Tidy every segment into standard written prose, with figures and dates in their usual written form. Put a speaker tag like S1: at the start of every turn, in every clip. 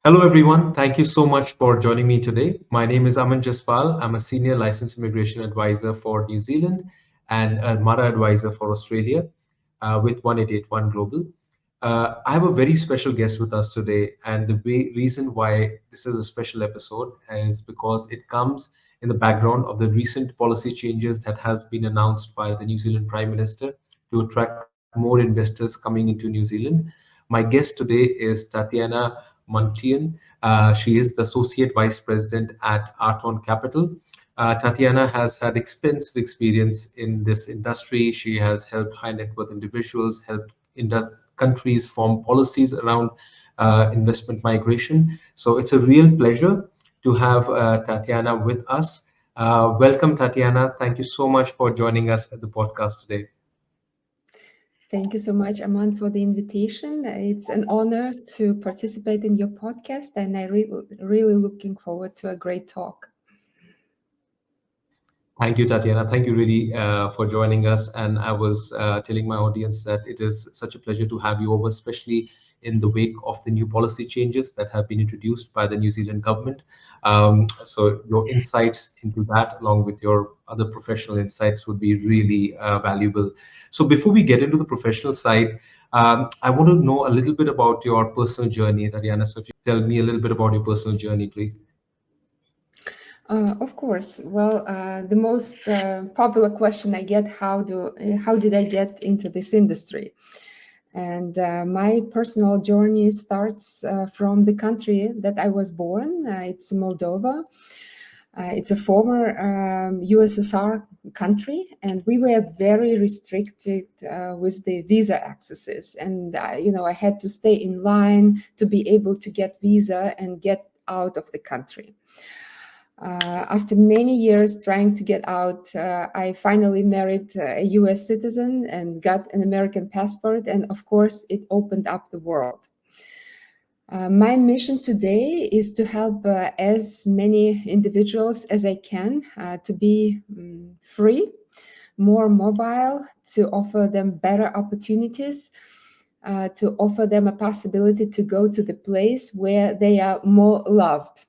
S1: Hello, everyone. Thank you so much for joining me today. My name is Aman Jaspal. I'm a senior licensed immigration advisor for New Zealand and a MARA advisor for Australia with 1881 Global. I have a very special guest with us today, and reason why this is a special episode is because it comes in the background of the recent policy changes that has been announced by the New Zealand Prime Minister to attract more investors coming into New Zealand. My guest today is Tatiana Muntean. She is the Associate Vice President at Arton Capital. Tatiana has had extensive experience in this industry. She has helped high net worth individuals, helped countries form policies around investment migration. So it's a real pleasure to have Tatiana with us. Welcome, Tatiana. Thank you so much for joining us at the podcast today.
S2: Thank you so much, Aman, for the invitation. It's an honor to participate in your podcast, and I really looking forward to a great talk.
S1: Thank you, Tatiana. Thank you really for joining us. And I was telling my audience that it is such a pleasure to have you over, especially in the wake of the new policy changes that have been introduced by the New Zealand government. So your insights into that, along with your other professional insights, would be really valuable. So before we get into the professional side, I want to know a little bit about your personal journey, Tatiana. So if you tell me a little bit about your personal journey, please.
S2: Of course. Well, the most popular question I get: how did I get into this industry? And my personal journey starts from the country that I was born. It's Moldova. It's a former USSR country, and we were very restricted with the visa accesses. And I had to stay in line to be able to get visa and get out of the country. After many years trying to get out, I finally married a US citizen and got an American passport. And of course, it opened up the world. My mission today is to help as many individuals as I can to be free, more mobile, to offer them better opportunities, to offer them a possibility to go to the place where they are more loved.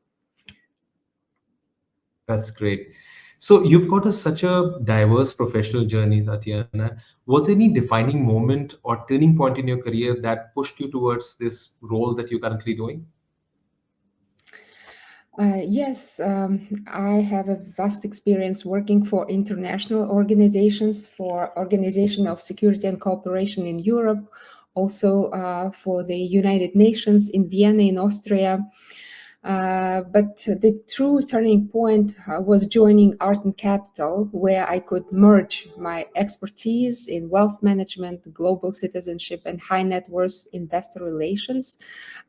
S1: That's great. So you've got such a diverse professional journey, Tatiana. Was there any defining moment or turning point in your career that pushed you towards this role that you're currently doing?
S2: Yes, I have a vast experience working for international organizations, for Organization of Security and Cooperation in Europe, also for the United Nations in Vienna, in Austria. But the true turning point was joining Arton Capital, where I could merge my expertise in wealth management, global citizenship, and high net worth investor relations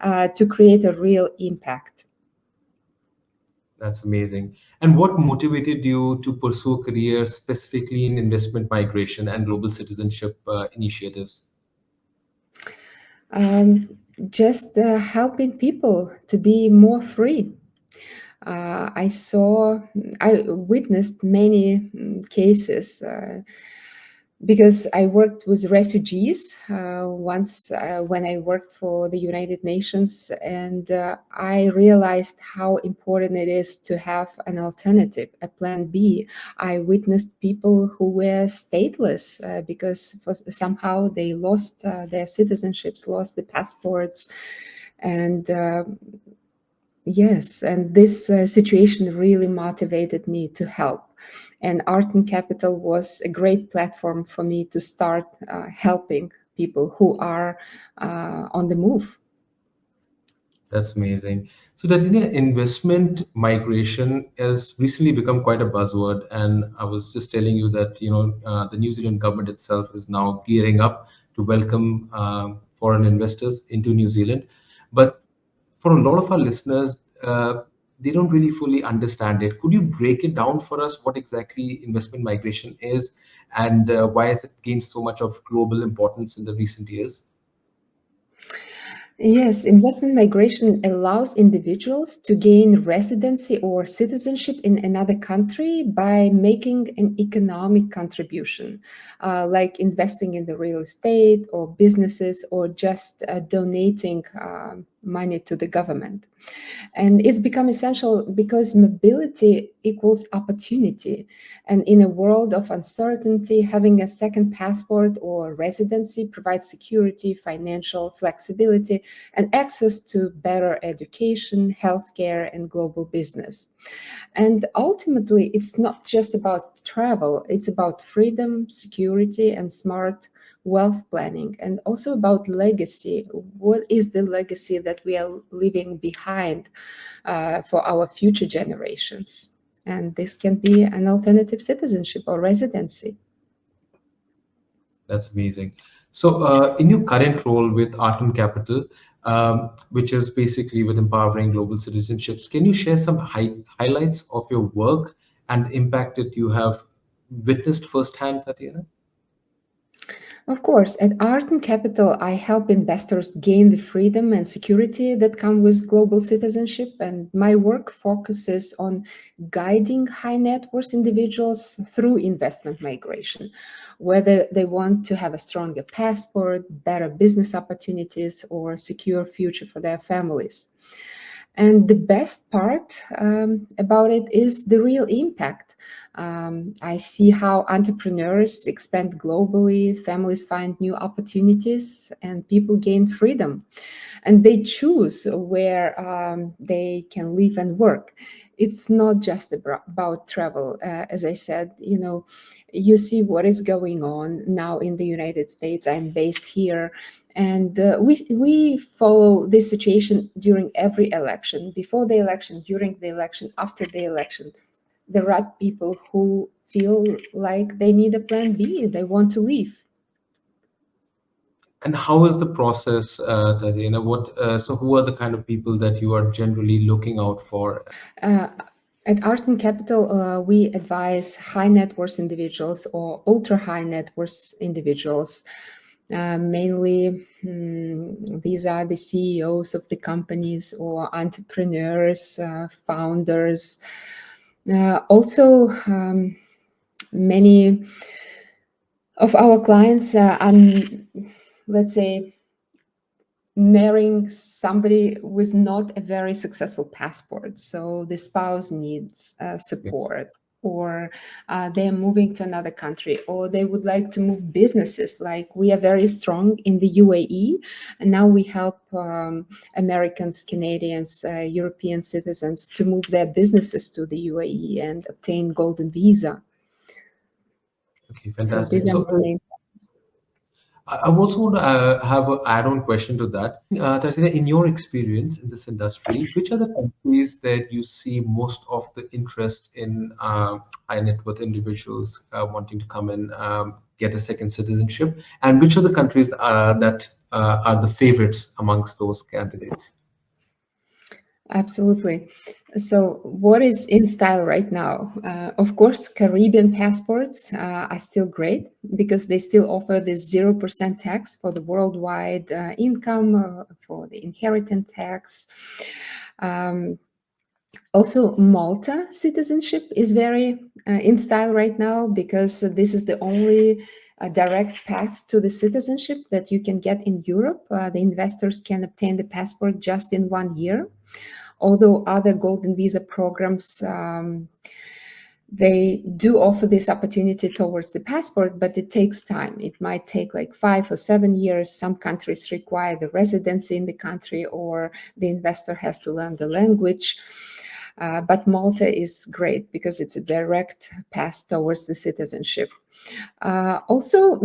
S2: to create a real impact.
S1: That's amazing. And what motivated you to pursue a career specifically in investment migration and global citizenship initiatives?
S2: Just helping people to be more free. I witnessed many cases because I worked with refugees once when I worked for the United Nations, and I realized how important it is to have an alternative, a plan B. I witnessed people who were stateless because somehow they lost their citizenships, lost the passports, and yes, and this situation really motivated me to help. And Arton Capital was a great platform for me to start helping people who are on the move.
S1: That's amazing. So that investment migration has recently become quite a buzzword, and I was just telling you that the New Zealand government itself is now gearing up to welcome foreign investors into New Zealand. But for a lot of our listeners, they don't really fully understand it. Could you break it down for us? What exactly investment migration is, and why has it gained so much of global importance in the recent years?
S2: Yes, investment migration allows individuals to gain residency or citizenship in another country by making an economic contribution, like investing in the real estate or businesses, or just donating money to the government. And it's become essential because mobility equals opportunity. And in a world of uncertainty, having a second passport or residency provides security, financial flexibility, and access to better education, healthcare, and global business. And ultimately, it's not just about travel, it's about freedom, security, and smart wealth planning, and also about legacy. What is the legacy that we are leaving behind for our future generations? And this can be an alternative citizenship or residency.
S1: That's amazing. So, in your current role with Arton Capital, which is basically with empowering global citizenships, can you share some highlights of your work and the impact that you have witnessed firsthand, Tatiana?
S2: Of course, at Arton Capital, I help investors gain the freedom and security that come with global citizenship. And my work focuses on guiding high net worth individuals through investment migration, whether they want to have a stronger passport, better business opportunities, or secure future for their families. And the best part about it is the real impact. I see how entrepreneurs expand globally, families find new opportunities, and people gain freedom. And they choose where they can live and work. It's not just about travel. As I said, you see what is going on now in the United States. I'm based here. And we follow this situation during every election, before the election, during the election, after the election. There are people who feel like they need a plan B, they want to leave.
S1: And how is the process, Tatiana? So who are the kind of people that you are generally looking out for?
S2: Uh, at Arton Capital, we advise high net worth individuals or ultra high net worth individuals. Mainly, these are the CEOs of the companies or entrepreneurs, founders. Also, many of our clients are, let's say, marrying somebody with not a very successful passport. So the spouse needs support, or they're moving to another country, or they would like to move businesses. Like we are very strong in the UAE, and now we help Americans, Canadians, European citizens to move their businesses to the UAE and obtain golden visa.
S1: Okay,
S2: So
S1: fantastic.
S2: these are my main.
S1: I also want to have an add-on question to that. Tatiana, in your experience in this industry, which are the countries that you see most of the interest in high net worth individuals wanting to come and get a second citizenship? And which are the countries that are the favorites amongst those candidates?
S2: Absolutely. So, what is in style right now? Of course, Caribbean passports are still great because they still offer the 0% tax for the worldwide income, for the inheritance tax. Also, Malta citizenship is very in style right now because this is the only direct path to the citizenship that you can get in Europe. The investors can obtain the passport just in 1 year. Although other golden visa programs, they do offer this opportunity towards the passport, but it takes time. It might take like 5 or 7 years. Some countries require the residency in the country, or the investor has to learn the language. But Malta is great because it's a direct path towards the citizenship. Also,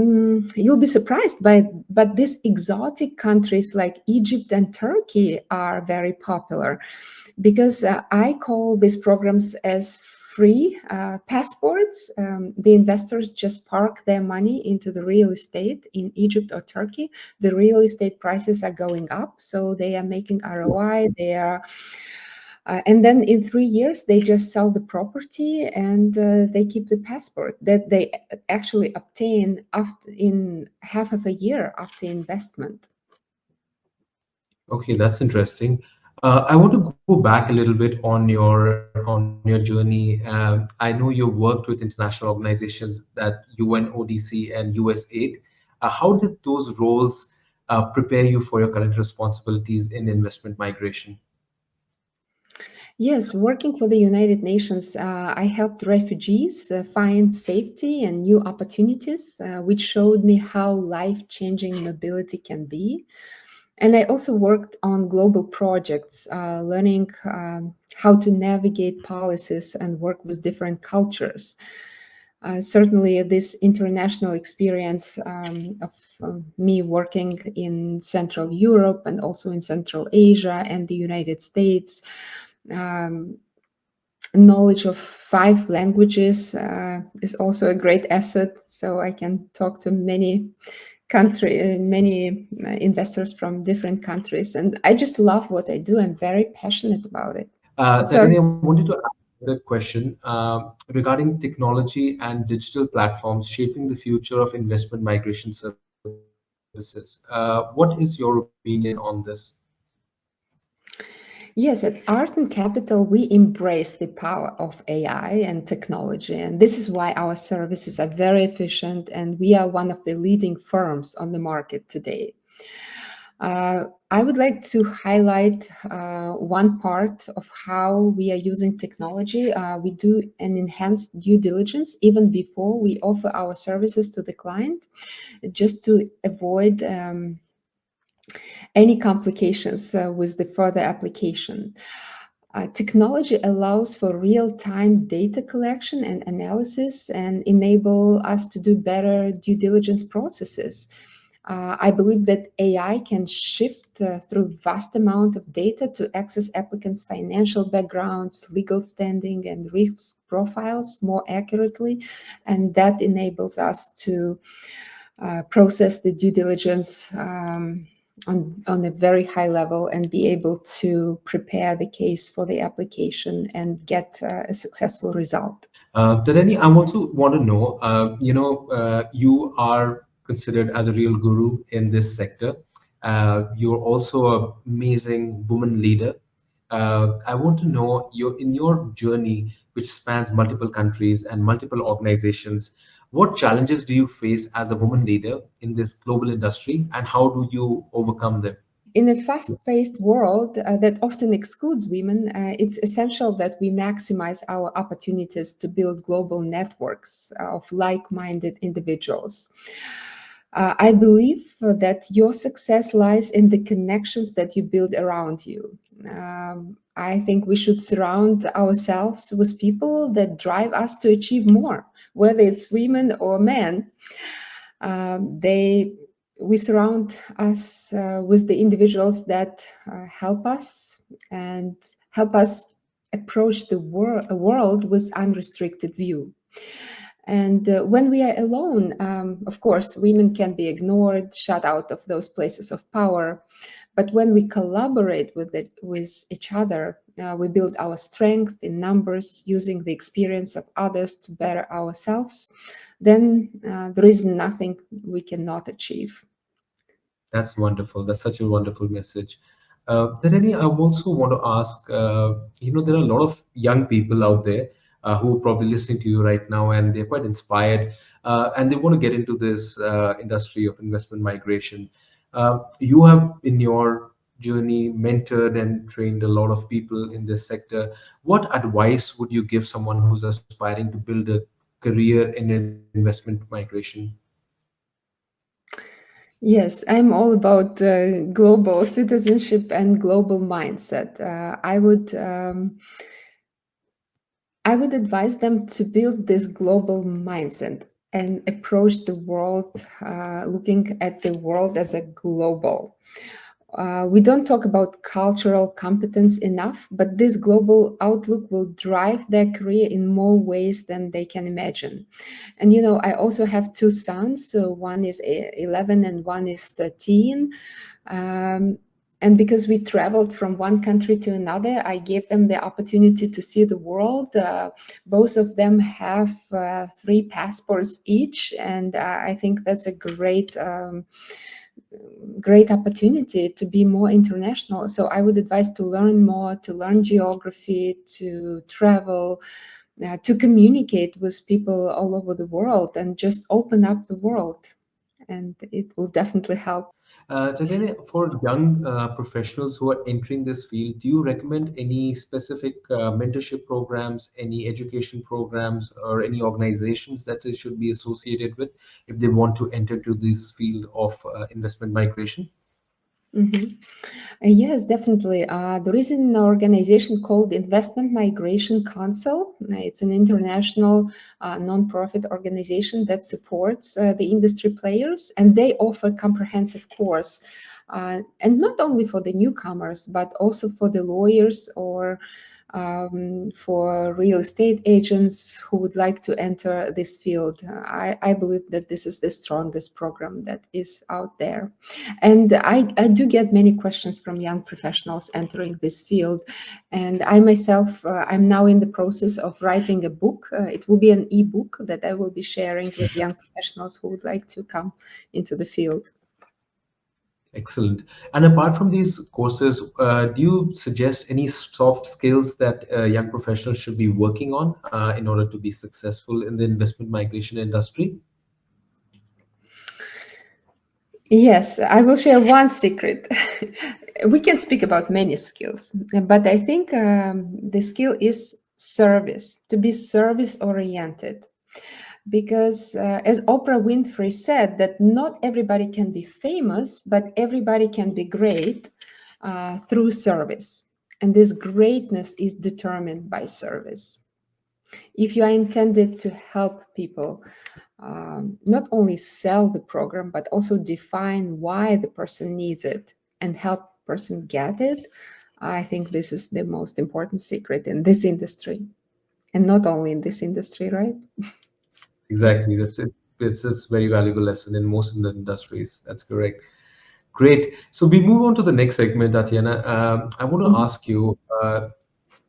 S2: you'll be surprised but these exotic countries like Egypt and Turkey are very popular because I call these programs as free passports. The investors just park their money into the real estate in Egypt or Turkey. The real estate prices are going up, so they are making ROI. And then in 3 years, they just sell the property and they keep the passport that they actually obtain in half of a year after investment.
S1: Okay, that's interesting. I want to go back a little bit on your journey. I know you worked with international organizations that UN ODC and USAID. How did those roles prepare you for your current responsibilities in investment migration?
S2: Yes, working for the United Nations, I helped refugees find safety and new opportunities, which showed me how life changing mobility can be. And I also worked on global projects, learning how to navigate policies and work with different cultures. Certainly, this international experience of me working in Central Europe and also in Central Asia and the United States, um, knowledge of 5 languages is also a great asset. So I can talk to many investors from different countries, and I just love what I do. I'm very passionate about it. So
S1: Tatiana, I wanted to ask the question regarding technology and digital platforms shaping the future of investment migration services. What is your opinion on this?
S2: yes, at Arton Capital, we embrace the power of AI and technology. And this is why our services are very efficient and we are one of the leading firms on the market today. I would like to highlight one part of how we are using technology. We do an enhanced due diligence even before we offer our services to the client, just to avoid any complications with the further application. Technology allows for real-time data collection and analysis and enable us to do better due diligence processes. I believe that AI can shift through vast amount of data to access applicants' financial backgrounds, legal standing, and risk profiles more accurately, and that enables us to process the due diligence on a very high level and be able to prepare the case for the application and get a successful result.
S1: Tadani, I also want to know, you are considered as a real guru in this sector. You're also an amazing woman leader. I want to know in your journey, which spans multiple countries and multiple organizations, what challenges do you face as a woman leader in this global industry, and how do you overcome them?
S2: In a fast paced world that often excludes women, it's essential that we maximize our opportunities to build global networks of like minded individuals. I believe that your success lies in the connections that you build around you. I think we should surround ourselves with people that drive us to achieve more, whether it's women or men. They we surround us with the individuals that help us and help us approach the world with unrestricted view. And when we are alone, of course, women can be ignored, shut out of those places of power. But when we collaborate with each other, we build our strength in numbers, using the experience of others to better ourselves. Then there is nothing we cannot achieve.
S1: That's wonderful. That's such a wonderful message. Then I also want to ask, there are a lot of young people out there who are probably listening to you right now, and they're quite inspired, and they want to get into this industry of investment migration. You have, in your journey, mentored and trained a lot of people in this sector. What advice would you give someone who's aspiring to build a career in investment migration?
S2: Yes, I'm all about global citizenship and global mindset. I would advise them to build this global mindset and approach the world, looking at the world as a global. We don't talk about cultural competence enough, but this global outlook will drive their career in more ways than they can imagine. And I also have 2 sons, so one is 11 and one is 13. Um, and because we traveled from one country to another, I gave them the opportunity to see the world. Both of them have 3 passports each, and I think that's a great opportunity to be more international. So I would advise to learn more, to learn geography, to travel, to communicate with people all over the world, and just open up the world. And it will definitely help.
S1: Tatiana, for young professionals who are entering this field, do you recommend any specific mentorship programs, any education programs, or any organizations that they should be associated with if they want to enter to this field of investment migration?
S2: Mhm. Yes, definitely. There is an organization called Investment Migration Council. It's an international nonprofit organization that supports the industry players, and they offer comprehensive course, and not only for the newcomers, but also for the lawyers or for real estate agents who would like to enter this field. I believe that this is the strongest program that is out there. And I do get many questions from young professionals entering this field. And I myself, I'm now in the process of writing a book. It will be an ebook that I will be sharing with young professionals who would like to come into the field.
S1: Excellent. And apart from these courses, do you suggest any soft skills that young professionals should be working on in order to be successful in the investment migration industry?
S2: Yes, I will share one secret. We can speak about many skills, but I think the skill is service, to be service oriented. Because as Oprah Winfrey said, that not everybody can be famous, but everybody can be great through service. And this greatness is determined by service. If you are intended to help people, not only sell the program, but also define why the person needs it and help person get it, I think this is the most important secret in this industry, and not only in this industry, right?
S1: Exactly. That's it. It's very valuable lesson in most of the industries. That's correct. Great. So we move on to the next segment, Tatiana. I want to
S2: Mhm.
S1: ask you,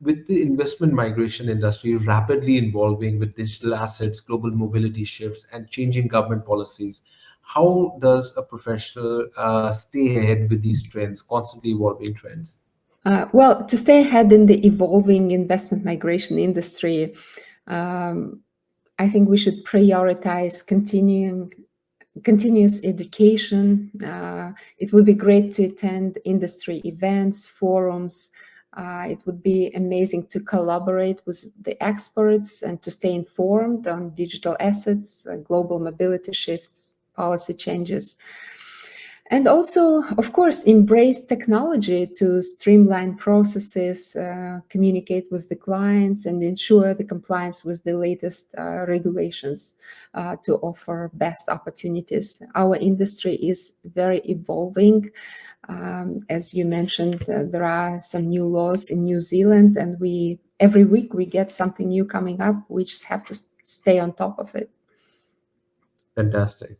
S1: with the investment migration industry rapidly evolving with digital assets, global mobility shifts, and changing government policies, how does a professional stay ahead with these trends, constantly evolving trends?
S2: Well, to stay ahead in the evolving investment migration industry, um, I think we should prioritize continuous education. It would be great to attend industry events, forums. It would be amazing to collaborate with the experts and to stay informed on digital assets, global mobility shifts, policy changes. And also, of course, embrace technology to streamline processes, communicate with the clients, and ensure the compliance with the latest regulations to offer best opportunities. Our industry is very evolving. As you mentioned, there are some new laws in New Zealand, and we every week we get something new coming up. We just have to stay on top of it.
S1: Fantastic.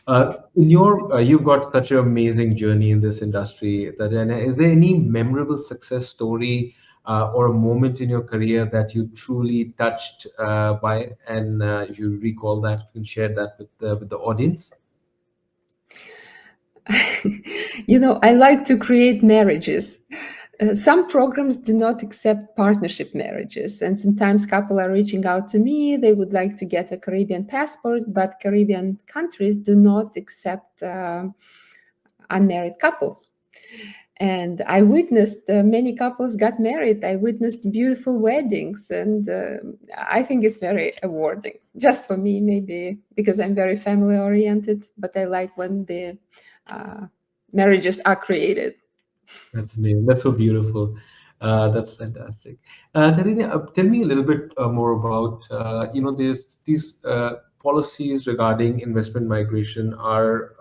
S1: In your, you've got such an amazing journey in this industry. That is there any memorable success story or a moment in your career that you truly touched by? And if you recall that, you can share that with the audience.
S2: I like to create marriages. Some programs do not accept partnership marriages, and sometimes couples are reaching out to me. They would like to get a Caribbean passport, but Caribbean countries do not accept unmarried couples. And I witnessed many couples got married. I witnessed beautiful weddings, and I think it's very rewarding. Just for me, maybe because I'm very family oriented, but I like when the uh, marriages are created.
S1: That's amazing. That's so beautiful. That's fantastic. Tarina, tell me a little bit more about, there's these policies regarding investment migration are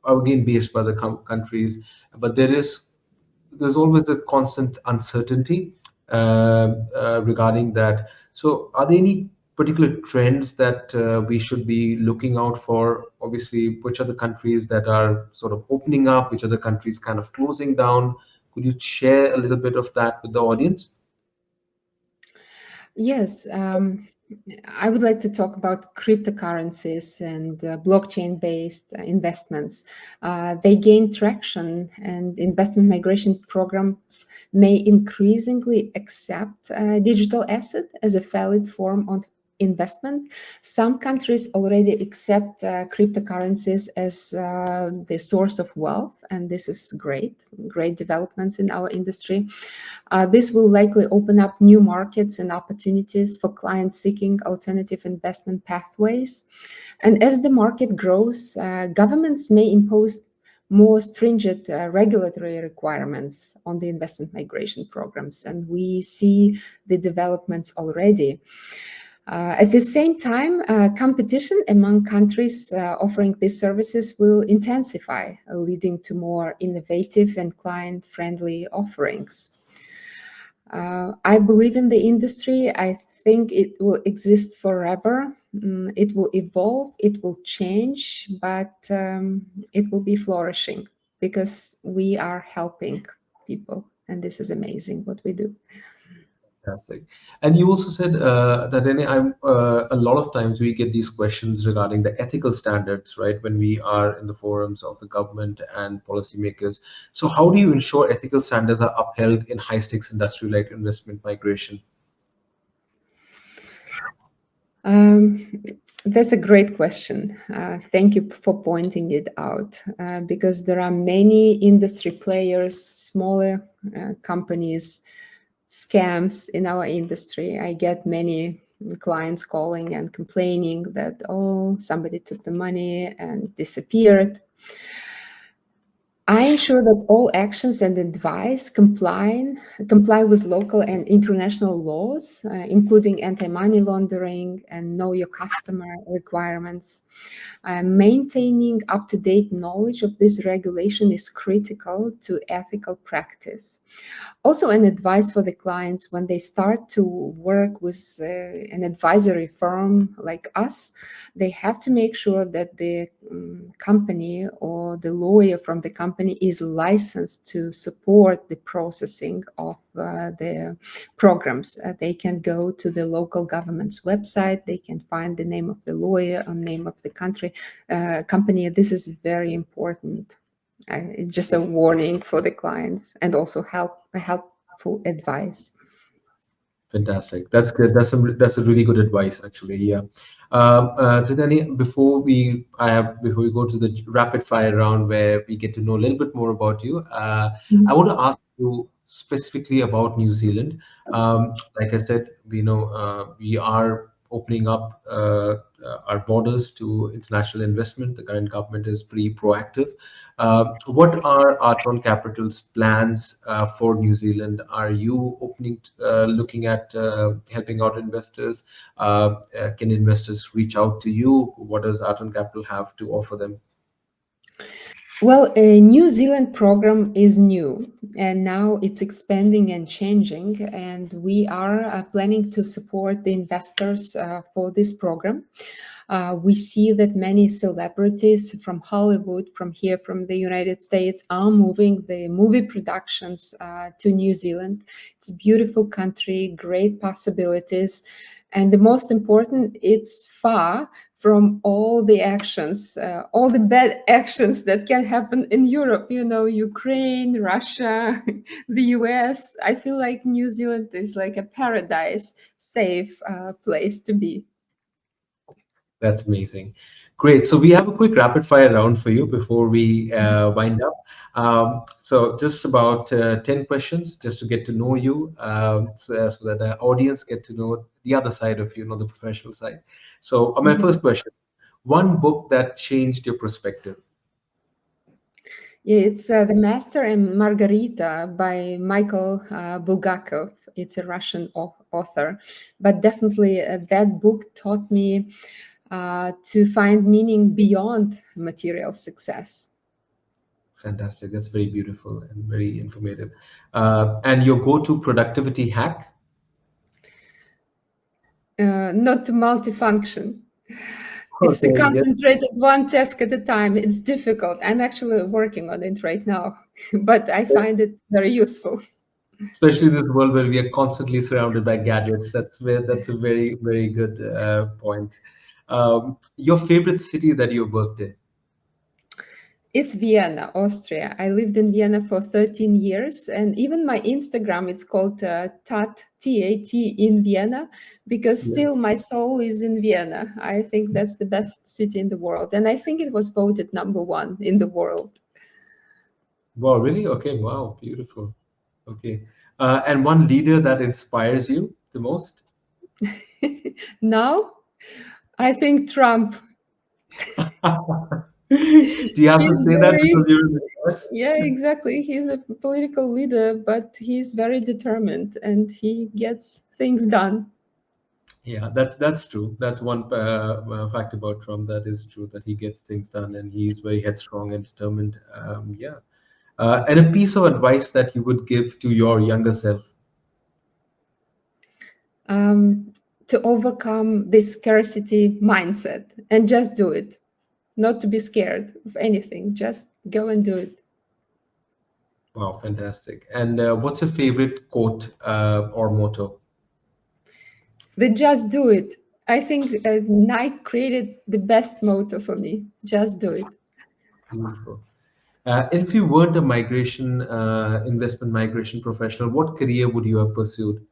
S1: again based by the countries, but there's always a constant uncertainty regarding that. So, are there any particular trends that we should be looking out for? Obviously, which are the countries that are sort of opening up, which are the countries kind of closing down? Could you share a little bit of that with the audience?
S2: Yes, I would like to talk about cryptocurrencies and blockchain-based investments. They gain traction, and investment migration programs may increasingly accept digital asset as a valid form investment. Some countries already accept cryptocurrencies as the source of wealth, and this is great developments in our industry. This will likely open up new markets and opportunities for clients seeking alternative investment pathways. And as the market grows, governments may impose more stringent regulatory requirements on the investment migration programs, and we see the developments already. At the same time, competition among countries offering these services will intensify, leading to more innovative and client-friendly offerings. I believe in the industry. I think it will exist forever. It will evolve, it will change, but it will be flourishing because we are helping people. And this is amazing what we do.
S1: Fantastic. And you also said that a lot of times we get these questions regarding the ethical standards, right, when we are in the forums of the government and policymakers. So how do you ensure ethical standards are upheld in high-stakes industry like investment migration?
S2: That's a great question. Thank you for pointing it out, because there are many industry players, smaller companies, scams in our industry. I get many clients calling and complaining that, oh, somebody took the money and disappeared. I ensure that all actions and advice comply with local and international laws, including anti-money laundering and know your customer requirements. Maintaining up-to-date knowledge of this regulation is critical to ethical practice. Also, an advice for the clients when they start to work with an advisory firm like us, they have to make sure that the company or the lawyer from the company is licensed to support the processing of the programs. They can go to the local government's website, they can find the name of the lawyer or name of the company. This is very important. Just a warning for the clients, and also helpful advice.
S1: Fantastic. That's good. That's a really good advice, actually. Yeah. Tatiana, before we go to the rapid fire round where we get to know a little bit more about you, I want to ask you specifically about New Zealand. Like I said, we are opening up our borders to international investment. The current government is pretty proactive. What are Arton Capital's plans for New Zealand? Are you looking at helping out investors? Can investors reach out to you? What does Arton Capital have to offer them?
S2: Well, a New Zealand program is new, and now it's expanding and changing, and we are planning to support the investors for this program. We see that many celebrities from Hollywood, from the United States, are moving the movie productions to New Zealand. It's a beautiful country, great possibilities, and the most important, it's far from all the actions, all the bad actions that can happen in Europe, Ukraine, Russia, the US. I feel like New Zealand is like a paradise, safe place to be.
S1: That's amazing. Great. So we have a quick rapid fire round for you before we wind up. So just about 10 questions just to get to know you, so that the audience get to know the other side of you, the professional side. So my first question, one book that changed your perspective?
S2: It's The Master and Margarita by Michael Bulgakov. It's a Russian author, but definitely that book taught me to find meaning beyond material success.
S1: Fantastic. That's very beautiful and very informative. And your go-to productivity hack?
S2: Not to multifunction. It's to concentrate on one task at a time. It's difficult. I'm actually working on it right now, but I find it very useful.
S1: Especially in this world where we are constantly surrounded by gadgets. That's a very, very good point. Your favorite city that you worked in?
S2: It's Vienna, Austria. I lived in Vienna for 13 years, and even my Instagram, it's called T-A-T in Vienna, because
S1: Yeah.
S2: still my soul is in Vienna. I think that's the best city in the world, and I think it was voted #1 in the world.
S1: Wow, really? Okay, wow, beautiful. Okay. And one leader that inspires you the most?
S2: Now, I think Trump.
S1: Do you have to
S2: He's
S1: say that because
S2: very,
S1: you're in the US?
S2: yeah, exactly. He's a political leader, but he's very determined and he gets things done.
S1: Yeah, that's true. That's one fact about Trump that is true, that he gets things done and he's very headstrong and determined. Yeah. And a piece of advice that you would give to your younger self.
S2: um, to overcome this scarcity mindset and just do it, not to be scared of anything, just go and do it.
S1: Wow, fantastic. And what's your favorite quote or motto?
S2: They just do it. I think Nike created the best motto for me, just do it.
S1: Beautiful. If you weren't a investment migration professional, what career would you have pursued?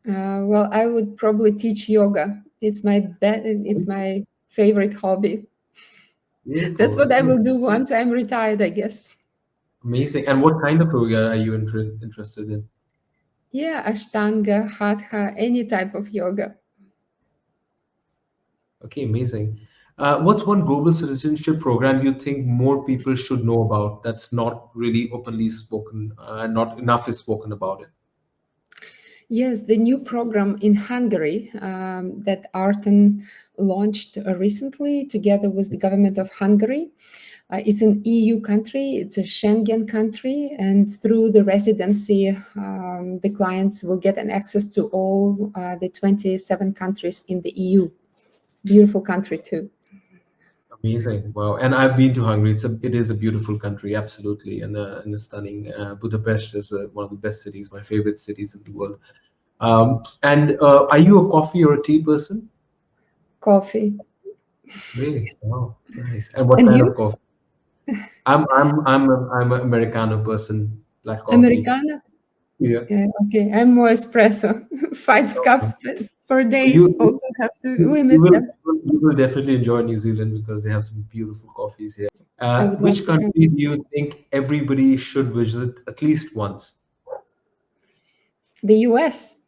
S2: Well, I would probably teach yoga. It's my favorite hobby. That's
S1: Beautiful.
S2: what I
S1: Okay.
S2: will do once I'm retired, I guess.
S1: Amazing. And what kind of yoga are you interested in?
S2: Yeah, Ashtanga, Hatha, any type of yoga.
S1: Okay, amazing. What's one global citizenship program you think more people should know about that's not really openly spoken, not enough is spoken about it?
S2: Yes, the new program in Hungary that Arton launched recently together with the government of Hungary. It's an EU country, it's a Schengen country, and through the residency, the clients will get an access to all the 27 countries in the EU. It's a beautiful country too.
S1: Amazing. Wow. And I've been to Hungary. It is a beautiful country, absolutely, and a stunning. Budapest is one of the best cities, my favorite cities in the world. And are you a coffee or a tea person?
S2: Coffee.
S1: Really? Wow, nice. And what
S2: And
S1: kind
S2: you?
S1: of coffee? I'm an Americano person, black coffee.
S2: Americano?
S1: Yeah.
S2: Yeah, okay, I'm more espresso. 5 cups per day.
S1: You
S2: Also have to
S1: you
S2: limit
S1: will
S2: them.
S1: you will definitely enjoy New Zealand because they have some beautiful coffees here.
S2: I would love
S1: Which
S2: to come.
S1: country do you think everybody should visit at least once?
S2: The US.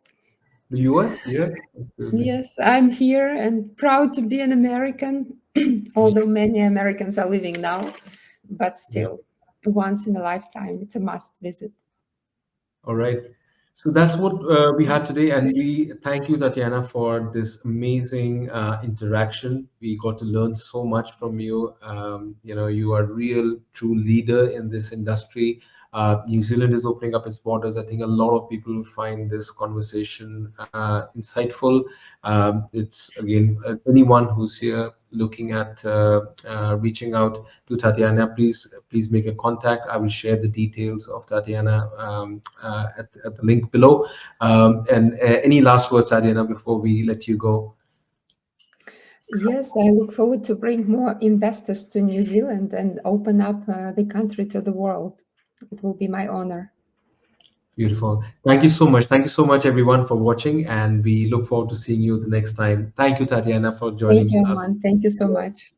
S1: The US? Yeah, absolutely.
S2: Yes, I'm here and proud to be an American,
S1: Yeah,
S2: although many Americans are living now, but
S1: yeah.
S2: still, once in a lifetime, it's a must visit.
S1: All right. So that's what we had today, and we thank you, Tatiana, for this amazing interaction. We got to learn so much from you. You are a real, true leader in this industry. New Zealand is opening up its borders. I think a lot of people will find this conversation insightful. It's again, anyone who's here looking at reaching out to Tatiana, please make a contact. I will share the details of Tatiana at the link below. And any last words, Tatiana, before we let you go?
S2: Yes, I look forward to bring more investors to New Zealand and open up the country to the world. It will be my honor.
S1: Beautiful. Thank you so much. Thank you so much, everyone, for watching, and we look forward to seeing you the next time. Thank you, Tatiana, for
S2: Thank
S1: joining
S2: you,
S1: us.
S2: Aman. Thank you so much.